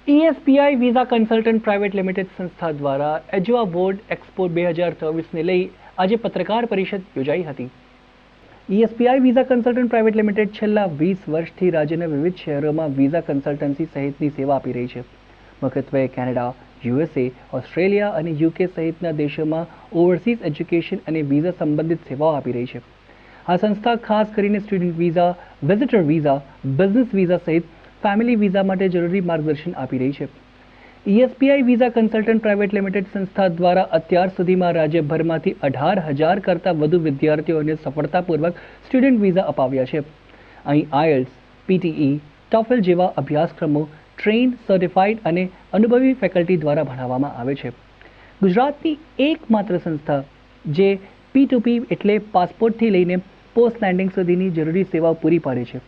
ઈએસપીઆઈ visa consultant private limited સંસ્થા દ્વારા એજ્યુઆ board expo 2024ને લઈ આજે પત્રકાર પરિષદ યોજાઈ હતી। ઈએસપીઆઈ વિઝા કન્સલ્ટન્ટ પ્રાઇવેટ લિમિટેડ છેલ્લા 20 વર્ષથી રાજ્યના વિવિધ શહેરોમાં વિઝા કન્સલ્ટન્સી સહિતની સેવા આપી રહી છે। મુખ્યત્વે કેનેડા, યુએસએ, ઓસ્ટ્રેલિયા અને યુકે સહિતના દેશોમાં ઓવરસીઝ એજ્યુકેશન અને વિઝા સંબંધિત સેવાઓ આપી રહી છે। આ સંસ્થા ખાસ કરીને student visa, visitor visa, business visa સહિત ફેમિલી વિઝા માટે જરૂરી માર્ગદર્શન આપી રહી છે। ઈએસપીઆઈ વિઝા કન્સલ્ટન્ટ પ્રાઇવેટ લિમિટેડ સંસ્થા દ્વારા અત્યાર સુધીમાં રાજ્યભરમાંથી 18,000 કરતાં વધુ વિદ્યાર્થીઓને સફળતાપૂર્વક સ્ટુડન્ટ વિઝા અપાવ્યા છે। અહીં આઈએલ્ટ્સ, પીટીઈ, ટોફેલ જેવા અભ્યાસક્રમો ટ્રેન્ડ, સર્ટિફાઈડ અને અનુભવી ફેકલ્ટી દ્વારા ભણાવવામાં આવે છે। ગુજરાતની એકમાત્ર સંસ્થા જે P2P એટલે પાસપોર્ટથી લઈને પોસ્ટ લેન્ડિંગ સુધીની જરૂરી સેવાઓ પૂરી પાડે છે।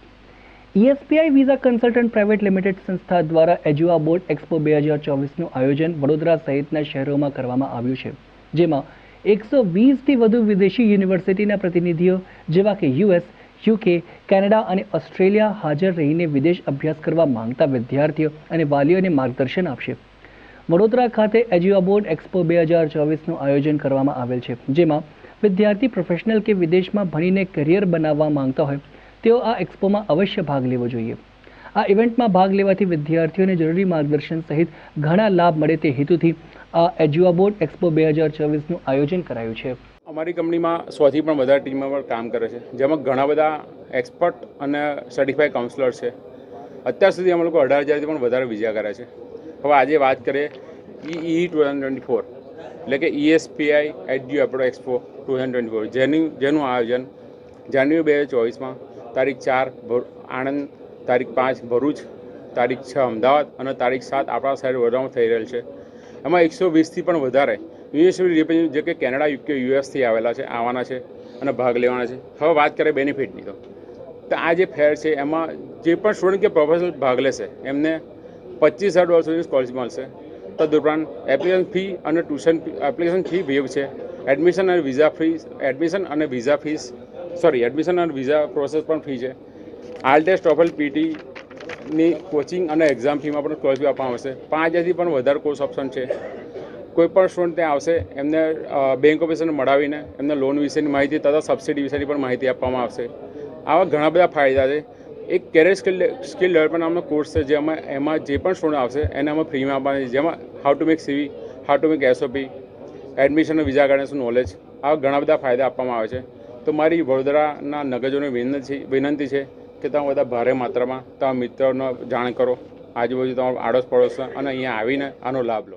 ઈએસપીઆઈ વિઝા કન્સલ્ટન્ટ પ્રાઇવેટ લિમિટેડ સંસ્થા દ્વારા એજ્યુઆ બોર્ડ એક્સપો 2024નું આયોજન વડોદરા સહિતના શહેરોમાં કરવામાં આવ્યું છે, જેમાં 120થી વધુ વિદેશી યુનિવર્સિટીના પ્રતિનિધિઓ જેવા કે યુએસ, યુકે, કેનેડા અને ઓસ્ટ્રેલિયા હાજર રહીને વિદેશ અભ્યાસ કરવા માંગતા વિદ્યાર્થીઓ અને વાલીઓને માર્ગદર્શન આપશે। વડોદરા ખાતે એજ્યુઆ બોર્ડ એક્સપો 2024નું આયોજન કરવામાં આવેલ છે, જેમાં વિદ્યાર્થી પ્રોફેશનલ કે વિદેશમાં ભણીને કરિયર બનાવવા માંગતા હોય તેઓ આ એક્સપોમાં અવશ્ય ભાગ લેવો જોઈએ। આ ઇવેન્ટમાં ભાગ લેવાથી વિદ્યાર્થીઓને જરૂરી માર્ગદર્શન સહિત ઘણા લાભ મળે તે હેતુથી આ એજ્યુઆ બોર્ડ એક્સપો 2024નું આયોજન કરાયું છે। અમારી કંપનીમાં 100થી પણ વધારે ટીમ મેમ્બર કામ કરે છે, જેમાં ઘણા બધા એક્સપર્ટ અને સર્ટિફાઈડ કાઉન્સલર છે। અત્યાર સુધી અમે લોકો 18,000થી પણ વધારે વિઝા કર્યા છે। હવે આજે વાત કરીએ EE 2024 એટલે કે ઈએસપીઆઈ એજ્યુઆ બોર્ડ એક્સપો 2024 જેનું આયોજન જાન્યુઆરી 2024માં તારીખ 4 આણંદ, તારીખ 5 ભરૂચ, તારીખ 6 અમદાવાદ અને તારીખ 7 આપણા શહેર વડોદરામાં થઈ રહેલ છે। એમાં 120થી પણ વધારે યુનિવર્સિટી રિપ્રેઝેન્ટેટિવ જે કે કેનેડા, યુકે, યુએસથી આવેલા છે, આવવાના છે અને ભાગ લેવાના છે। હવે વાત કરીએ બેનિફિટની તો આ જે ફેર છે એમાં જે પણ સ્ટુડન્ટ કે પ્રોફેશનલ ભાગ લેશે એમને $25,000 સુધીની સ્કોલરશિપ મળશે। તદુપરાંત એપ્લિકેશન ફી અને ટ્યુશન એપ્લિકેશન ફી વેવ છે। એડમિશન અને વિઝા પ્રોસેસ પણ ફી છે। આઈએલટીએસ, ટોફેલ, પીટીની કોચિંગ અને એક્ઝામ ફીમાં પણ સ્કોલરશિપ આપવામાં આવશે। 5,000થી પણ વધારે કોર્સ ઓપ્શન છે। કોઈ પણ સ્ટુડન્ટ ત્યાં આવશે એમને બેંક ઓફિસરને મળાવીને એમને લોન વિશેની માહિતી તથા સબસિડી વિશેની પણ માહિતી આપવામાં આવશે। આવા ઘણા બધા ફાયદા છે। એક કેરિયર સ્કિલ ડેવલપમેન્ટ નામનો કોર્સ છે, જેમાં જે પણ સ્ટુડન્ટ આવશે એને અમે ફ્રીમાં આપવાની છે, જેમાં how to make CV, how to make SOP, admission અને વિઝા ગાઈડન્સનું નોલેજ, આવા ઘણા બધા ફાયદા આપવામાં આવે છે। તો મારી વડોદરાના નગરજનોને વિનંતી છે કે તમે બધા ભારે માત્રામાં તમારા મિત્રોને જાણ કરો, આજુબાજુ તમારા આડોશ પડોશ અને અહીંયા આવીને આનો લાભ લો।